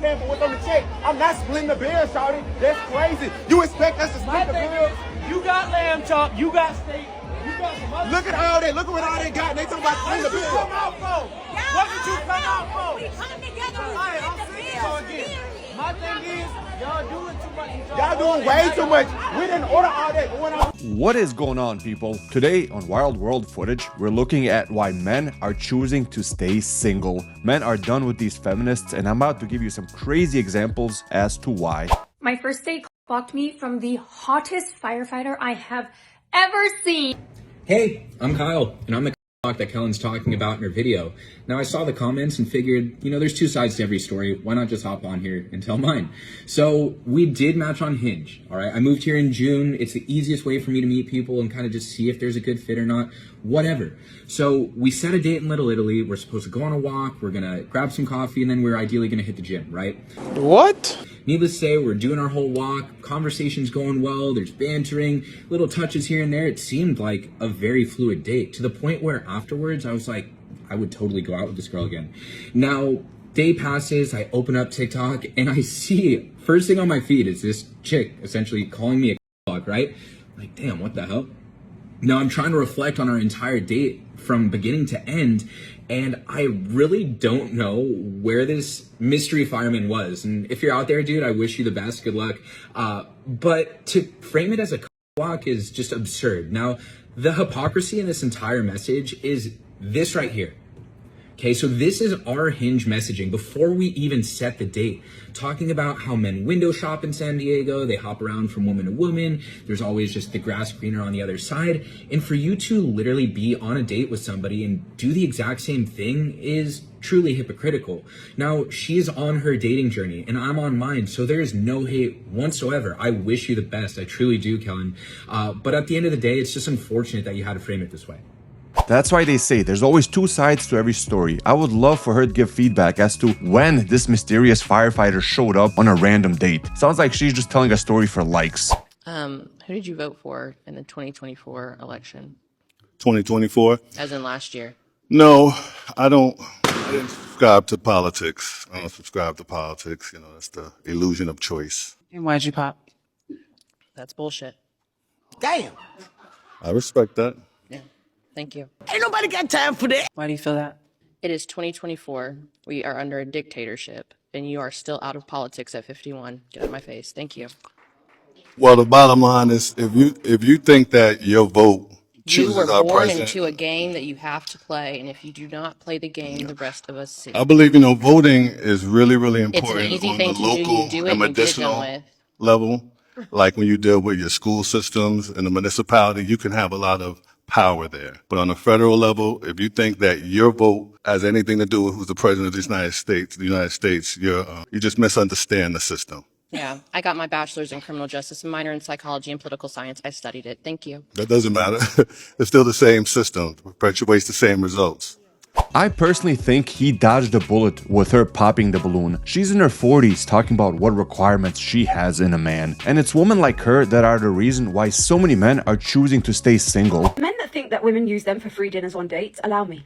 paying for what's on the check. I'm not splitting the bill, shawty. That's crazy. You expect us to split the bill? You got lamb chop, you got steak, you got some other. Look at all that. Look at what all they got. And they talking about splitting the bill. Come out for? What did you come out for? We come together and Alright, I'm split the saying bill. so again. My thing is, y'all doing too much. Y'all doing way too much. We didn't order all that. But when I What is going on, people? Today on Wild World Footage, we're looking at why men are choosing to stay single. Men are done with these feminists, and I'm about to give you some crazy examples as to why. My first date blocked me from the hottest firefighter I have ever seen. Hey, I'm Kyle, and I'm the that Kellen's talking about in her video. Now, I saw the comments and figured, there's two sides to every story. Why not just hop on here and tell mine? So we did match on Hinge, all right? I moved here in June. It's the easiest way for me to meet people and kind of just see if there's a good fit or not, whatever. So we set a date in Little Italy. We're supposed to go on a walk. We're going to grab some coffee, and then we're ideally going to hit the gym, right? What? Needless to say, we're doing our whole walk, conversation's going well, there's bantering, little touches here and there. It seemed like a very fluid date, to the point where afterwards I was like, I would totally go out with this girl again. Now, day passes, I open up TikTok, and I see, first thing on my feed is this chick essentially calling me a dog, right? Like, damn, what the hell? Now, I'm trying to reflect on our entire date from beginning to end, and I really don't know where this mystery fireman was. And if you're out there, dude, I wish you the best. Good luck. But to frame it as a walk is just absurd. Now, the hypocrisy in this entire message is this right here. Okay, so this is our Hinge messaging before we even set the date, talking about how men window shop in San Diego, they hop around from woman to woman, there's always just the grass greener on the other side, and for you to literally be on a date with somebody and do the exact same thing is truly hypocritical. Now, she's on her dating journey, and I'm on mine, so there's no hate whatsoever. I wish you the best, I truly do, Kellen, but at the end of the day, it's just unfortunate that you had to frame it this way. That's why they say there's always two sides to every story. I would love for her to give feedback as to when this mysterious firefighter showed up on a random date. Sounds like she's just telling a story for likes. Who did you vote for in the 2024 election? 2024? As in last year? No, I didn't subscribe to politics. I don't subscribe to politics. That's the illusion of choice. And why'd you pop? That's bullshit. damn. I respect that. Yeah. Thank you. Ain't nobody got time for that. Why do you feel that? It is 2024. We are under a dictatorship, and you are still out of politics at 51. Get out of my face. Thank you. Well, the bottom line is, if you think that your vote You chooses were our born president, into a game that you have to play, and if you do not play the game, the rest of us see. I believe voting is really, really It's an important easy on thing the to do. local You do it and and get it done medicinal with. level. Like when you deal with your school systems and the municipality, you can have a lot of power there. But on the federal level, if you think that your vote has anything to do with who's the president of the United States, you just misunderstand the system. Yeah, I got my bachelor's in criminal justice and minor in psychology and political science. I studied it. Thank you. That doesn't matter. It's still the same system, perpetuates the same results. I personally think he dodged a bullet with her popping the balloon. She's in her 40s talking about what requirements she has in a man. And it's women like her that are the reason why so many men are choosing to stay single. Men that think that women use them for free dinners on dates, allow me.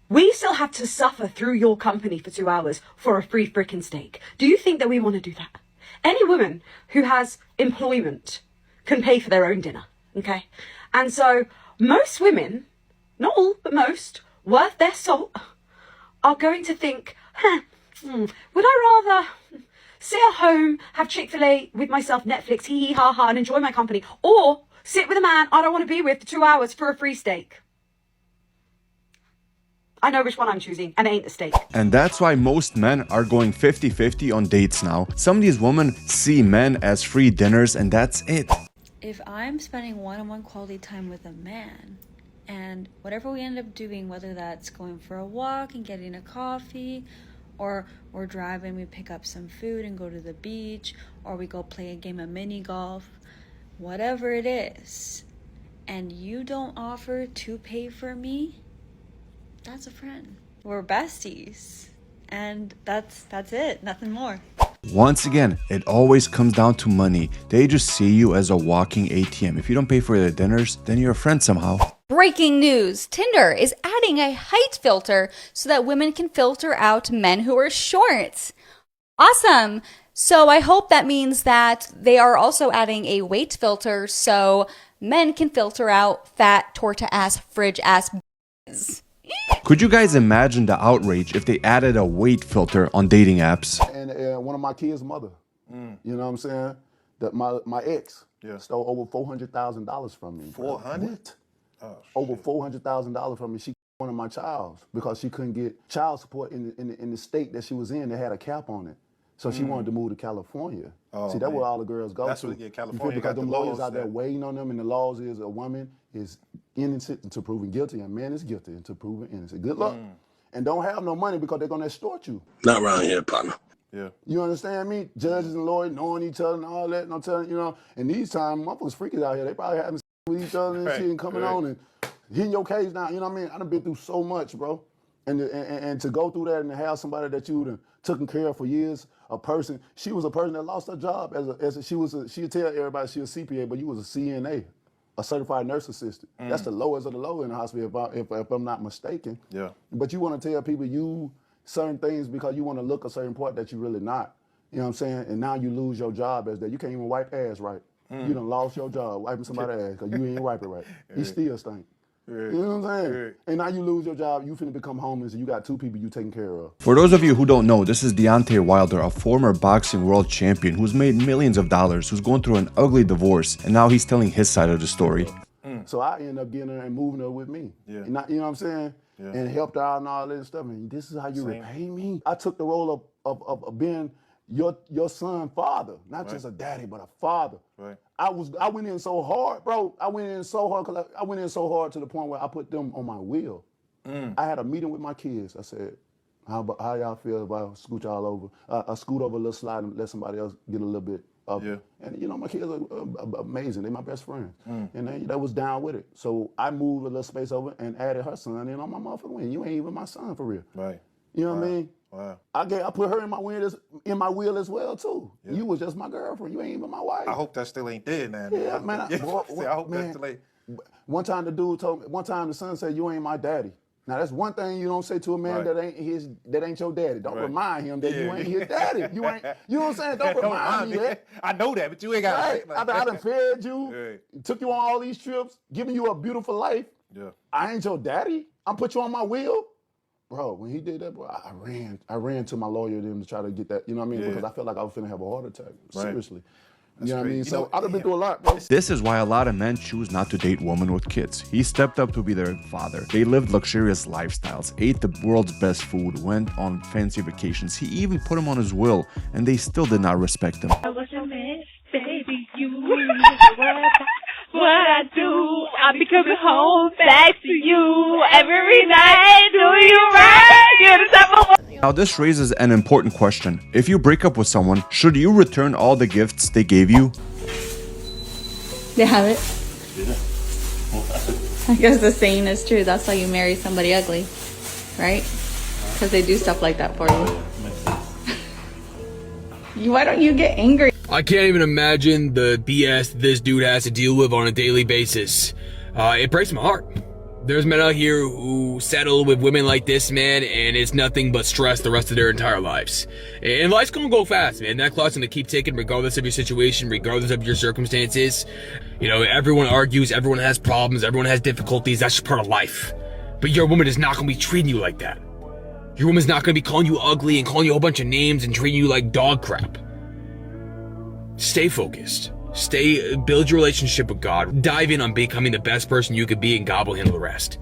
We still have to suffer through your company for 2 hours for a free frickin' steak. Do you think that we want to do that? Any woman who has employment can pay for their own dinner, okay? And so most women, not all, but most, worth their salt, are going to think, would I rather sit at home, have Chick-fil-A with myself, Netflix, hee hee ha ha, and enjoy my company, or sit with a man I don't want to be with for 2 hours for a free steak? I know which one I'm choosing, and it ain't the steak. And that's why most men are going 50-50 on dates now. Some of these women see men as free dinners, and that's it. If I'm spending one-on-one quality time with a man, and whatever we end up doing, whether that's going for a walk and getting a coffee, or we're driving, we pick up some food and go to the beach, or we go play a game of mini golf, whatever it is, and you don't offer to pay for me, that's a friend. We're besties. And that's it, nothing more. Once again, it always comes down to money. They just see you as a walking ATM. If you don't pay for their dinners, then you're a friend somehow. Bro, Breaking news. Tinder is adding a height filter so that women can filter out men who are short. Awesome. So I hope that means that they are also adding a weight filter so men can filter out fat, torta-ass, fridge-ass b****s. Could you guys imagine the outrage if they added a weight filter on dating apps? And one of my kids' mother, you know what I'm saying? That my ex stole over $400,000 from me. 400? Oh, over $400,000 from me. She one of my childs because she couldn't get child support in the state that she was in. They had a cap on it. So she wanted to move to California. Oh, see, that's where all the girls go That's to. what, California because got them the lawyers laws out there that- waiting on them, and the laws is a woman is innocent until proven guilty, and man is guilty until proven innocent. Good luck. And don't have no money because they're going to extort you. Not around here, partner. Yeah. You understand me? Judges and lawyers knowing each other and all that, and I'm telling you, know, and these times, motherfuckers freakies out here. They probably having with each other and shit and coming on and hitting your case down. You know what I mean? I done been through so much, bro. And to go through that and to have somebody that you done taken care of for years, a person, she was a person that lost her job she'd tell everybody she was CPA, but you was a CNA, a certified nurse assistant. That's the lowest of the low in the hospital, if I'm not mistaken. Yeah. But you want to tell people you certain things because you want to look a certain part that you really not. You know what I'm saying? And now you lose your job as that. You can't even wipe ass right. You done lost your job wiping somebody's ass because you ain't wipe it right. He still stink. You know what I'm saying? And now you lose your job, you finna become homeless, and you got two people you taking care of. For those of you who don't know, this is Deontay Wilder, a former boxing world champion who's made millions of dollars, who's going through an ugly divorce, and now he's telling his side of the story. So I ended up getting her and moving her with me. And you know what I'm saying? And helped her out and all that stuff. And this is how you repay me? I took the role of being your son father, not just a daddy, but a father. I went in so hard, bro. I went in so hard to the point where I put them on my wheel. I had a meeting with my kids. I said, how y'all feel if I scoot y'all over? I scoot over a little slide and let somebody else get a little bit of it. And you know, my kids are amazing. They're my best friends. And they was down with it. So I moved a little space over and added her son in on my motherfucking wheel. You ain't even my son for real. You know what I mean? Wow. I put her in my wheel as well too. You was just my girlfriend. You ain't even my wife. I hope that still ain't dead now. Yeah, man. I hope man, that still ain't. One time the son said, "You ain't my daddy." Now that's one thing you don't say to a man that ain't your daddy. Don't remind him that you ain't his daddy. You know what I'm saying? Don't remind me that. I know that, but you ain't got right. I done fed you, took you on all these trips, giving you a beautiful life. I ain't your daddy. I'm put you on my wheel. Bro, when he did that, bro, I ran to my lawyer then to try to get that, you know what I mean? Because I felt like I was finna have a heart attack. Seriously. You know what I mean? So I've been through a lot, bro. This is why a lot of men choose not to date women with kids. He stepped up to be their father. They lived luxurious lifestyles, ate the world's best food, went on fancy vacations. He even put him on his will, and they still did not respect him. I was your man, baby, you what I do. I'll be coming home back to you every night. Do you right? You're the type of one. Now this raises an important question. If you break up with someone, should you return all the gifts they gave you? They have it. I guess the saying is true. That's why you marry somebody ugly, right? Because they do stuff like that for you. Why don't you get angry? I can't even imagine the BS this dude has to deal with on a daily basis. It breaks my heart. There's men out here who settle with women like this, man, and it's nothing but stress the rest of their entire lives. And life's gonna go fast, man. That clock's gonna keep ticking regardless of your situation, regardless of your circumstances. You know, everyone argues, everyone has problems, everyone has difficulties. That's just part of life. But your woman is not gonna be treating you like that. Your woman's not gonna be calling you ugly and calling you a whole bunch of names and treating you like dog crap. Stay focused. Build your relationship with God. Dive in on becoming the best person you could be, and God will handle the rest.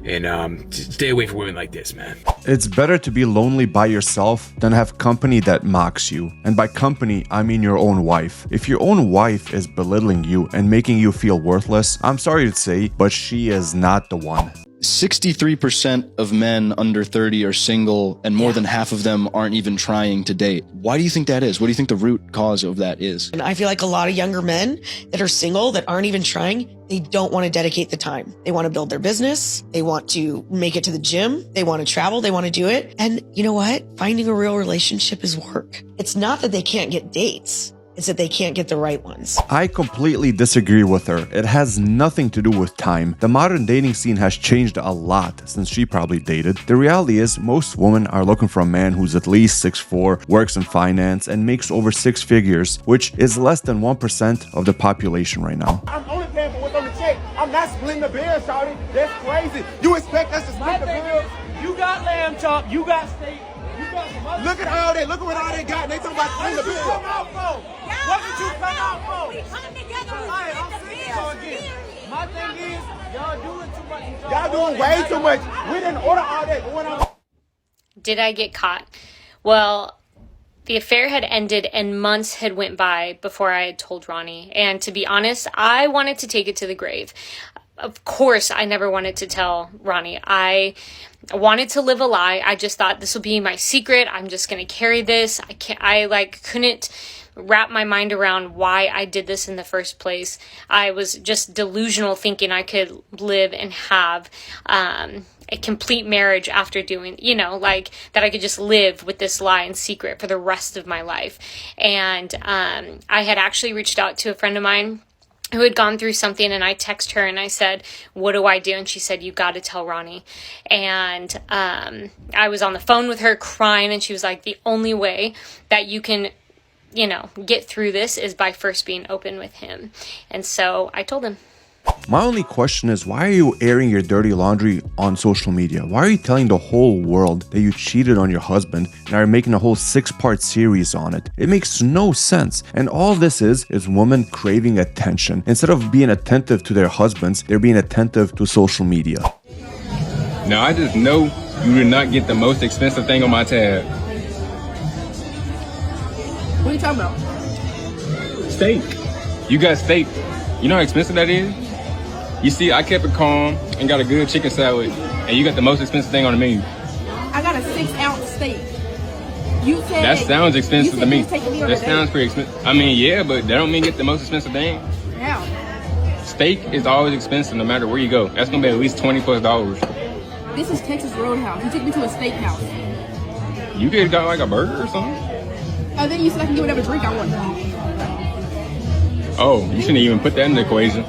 And stay away from women like this, man. It's better to be lonely by yourself than have company that mocks you. And by company, I mean your own wife. If your own wife is belittling you and making you feel worthless, I'm sorry to say, but she is not the one. 63% of men under 30 are single, and more than half of them aren't even trying to date. Why do you think that is? What do you think the root cause of that is? And I feel like a lot of younger men that are single, that aren't even trying, they don't want to dedicate the time. They want to build their business. They want to make it to the gym. They want to travel. They want to do it. And you know what? Finding a real relationship is work. It's not that they can't get dates. It's that they can't get the right ones. I completely disagree with her. It has nothing to do with time. The modern dating scene has changed a lot since she probably dated. The reality is most women are looking for a man who's at least 6'4", works in finance, and makes over 6 figures, which is less than 1% of the population right now. I'm only paying for what's on the check. I'm not splitting the bill, shawty. That's crazy. You expect us to split the bill? You got lamb chop, you got steak, you got some other. Look at all that. Look at what all they got. And they talking about splitting the bill. Come out for? What did you come out for? We come together, we Alright, split I'm the saying bill. so again. My thing is, y'all doing too much. Y'all doing way too much. We didn't order all that. But when I'm Did I get caught? Well, the affair had ended and months had went by before I had told Ronnie. And to be honest, I wanted to take it to the grave. Of course, I never wanted to tell Ronnie. I wanted to live a lie. I just thought this will be my secret. I'm just going to carry this. I couldn't wrap my mind around why I did this in the first place. I was just delusional thinking I could live and have, a complete marriage after doing, that I could just live with this lie in secret for the rest of my life. And, I had actually reached out to a friend of mine who had gone through something, and I texted her and I said, what do I do? And she said, you got to tell Ronnie. And I was on the phone with her crying, and she was like, the only way that you can, get through this is by first being open with him. And so I told him. My only question is, why are you airing your dirty laundry on social media? Why are you telling the whole world that you cheated on your husband and are making a whole 6-part series on it? It makes no sense. And all this is women craving attention. Instead of being attentive to their husbands, they're being attentive to social media. Now, I just know you did not get the most expensive thing on my tab. What are you talking about? Steak. You got steak. You know how expensive that is? You see, I kept it calm and got a good chicken salad, and you got the most expensive thing on the menu. I got a 6-ounce steak. You said That sounds expensive to me. That sounds pretty expensive. I mean, yeah, but that don't mean get the most expensive thing. How? Steak is always expensive no matter where you go. That's gonna be at least $20+. This is Texas Roadhouse. You took me to a steakhouse. You could have got like a burger or something. Oh, then you said I can get whatever drink I want. Oh, you shouldn't even put that in the equation.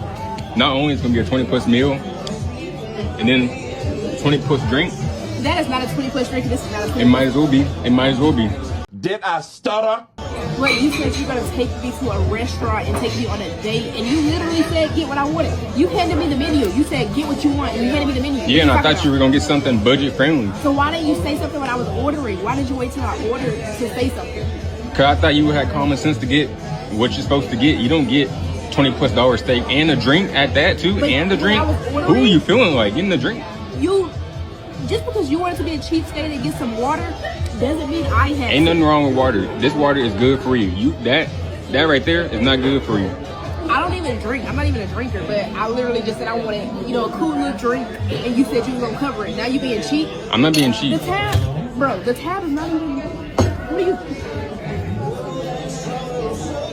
Not only is it gonna be a 20+ meal, and then 20+ drink. That is not a 20+ drink. This is not a 20+. It might as well be. It might as well be. Did I stutter? Wait, you said you're gonna take me to a restaurant and take me on a date, and you literally said get what I wanted. You handed me the menu. You said get what you want, and you handed me the menu. Yeah, and I thought you were gonna get something budget friendly. So why didn't you say something when I was ordering? Why did you wait till I ordered to say something? Cause I thought you had common sense to get what you're supposed to get. You don't get $20+ steak and a drink at that too, But and a drink. ordering, Who are you feeling like getting the drink? You just because you wanted to be a cheapskate and get some water doesn't mean I have. Ain't nothing wrong with water. This water is good for you. That right there is not good for you. I don't even drink. I'm not even a drinker, but I literally just said I wanted, a cool little drink, and you said you were gonna cover it. Now you being cheap. I'm not being cheap. The tab is not even. What are you?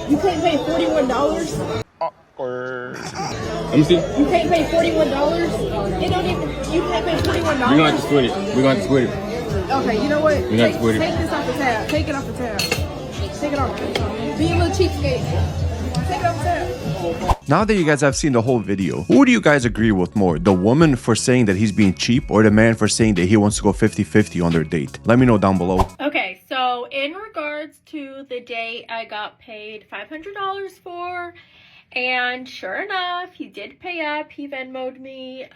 You can't pay $41. Let me see. You can't pay $41. It don't even. You can't pay $41. We're gonna have to split it. Okay, you know what? We're gonna have to split it. Take this off the tab. Take it off the tab. Take it off. Be a little cheapskate. Take it off the tab. Now that you guys have seen the whole video, who do you guys agree with more? The woman for saying that he's being cheap, or the man for saying that he wants to go 50-50 on their date? Let me know down below. Okay, so in regards to the date I got paid $500 for, and sure enough, he did pay up. He Venmo'd me.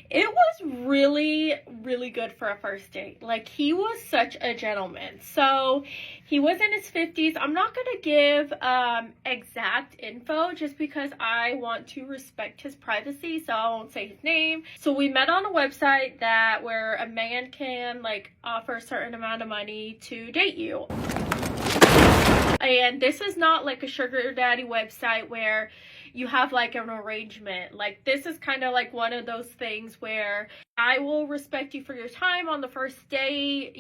It was really, really good for a first date. Like, he was such a gentleman. So he was in his 50s. I'm not going to give exact info just because I want to respect his privacy, so I won't say his name. So we met on a website where a man can offer a certain amount of money to date you. And this is not like a sugar daddy website where you have an arrangement. This is kind of one of those things where I will respect you for your time on the first date,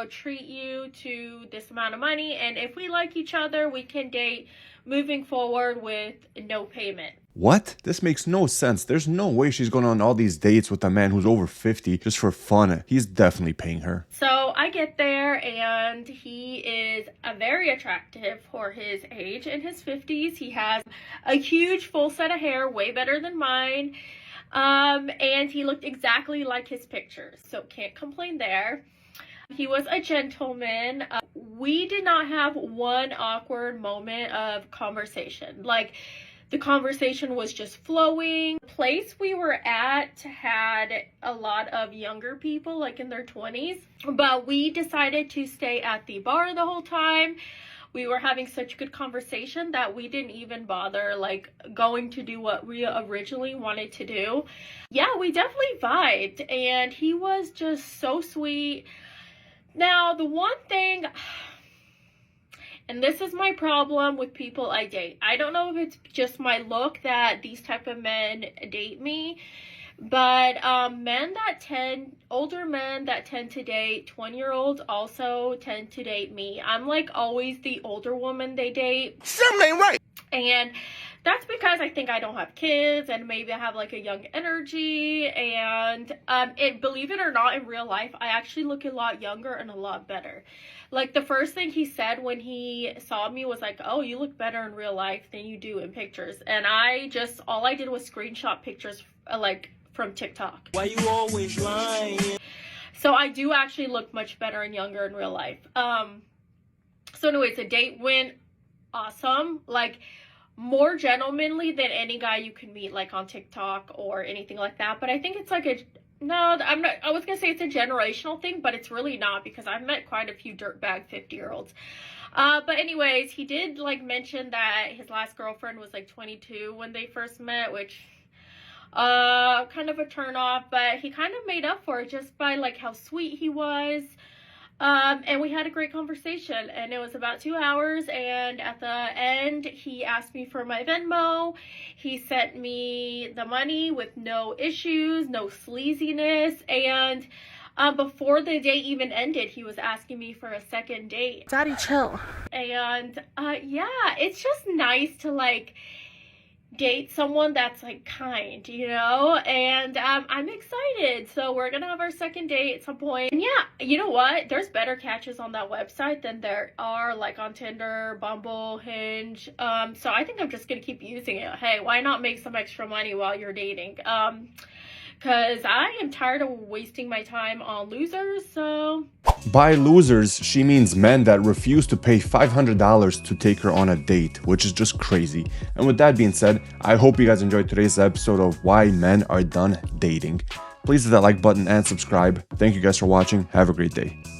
treat you to this amount of money, and if we like each other, we can date moving forward with no payment. What? This makes no sense. There's no way she's going on all these dates with a man who's over 50 just for fun. He's definitely paying her. So I get there and he is is very attractive for his age, in his 50s. He has a huge full set of hair, way better than mine. And he looked exactly like his pictures, so can't complain there. He was a gentleman. We did not have one awkward moment of conversation. Like, the conversation was just flowing. The place we were at had a lot of younger people, like in their 20s, but we decided to stay at the bar the whole time. We were having such good conversation that we didn't even bother like going to do what we originally wanted to do. Yeah, we definitely vibed, and he was just so sweet. Now, the one thing, and this is my problem with people I date. I don't know if it's just my look that these type of men date me, but older men that tend to date 20-year-olds also tend to date me. I'm like always the older woman they date. Something ain't right. And that's because I think I don't have kids, and maybe I have like a young energy, and believe it or not, in real life I actually look a lot younger and a lot better. Like, the first thing he said when he saw me was like, oh, you look better in real life than you do in pictures. And all I did was screenshot pictures like from TikTok. Why you always lying? So I do actually look much better and younger in real life. So anyways, the date went awesome. Like, more gentlemanly than any guy you can meet like on TikTok or anything like that. But I think it's like I was gonna say it's a generational thing, but it's really not, because I've met quite a few dirtbag 50-year-olds. But anyways, he did like mention that his last girlfriend was like 22 when they first met, which kind of a turn off, but he kind of made up for it just by like how sweet he was. And we had a great conversation, and it was about 2 hours, and at the end he asked me for my Venmo. He sent me the money with no issues, no sleaziness, and before the date even ended, he was asking me for a second date. Daddy, chill. And yeah, it's just nice to like date someone that's like kind, you know, and I'm excited. So we're gonna have our second date at some point. And yeah, you know what, there's better catches on that website than there are like on Tinder, Bumble, Hinge. So I think I'm just gonna keep using it. Hey, why not make some extra money while you're dating? Because I am tired of wasting my time on losers. So by losers, she means men that refuse to pay $500 to take her on a date, which is just crazy. And with that being said, I hope you guys enjoyed today's episode of Why Men Are Done Dating. Please hit that like button and subscribe. Thank you guys for watching. Have a great day.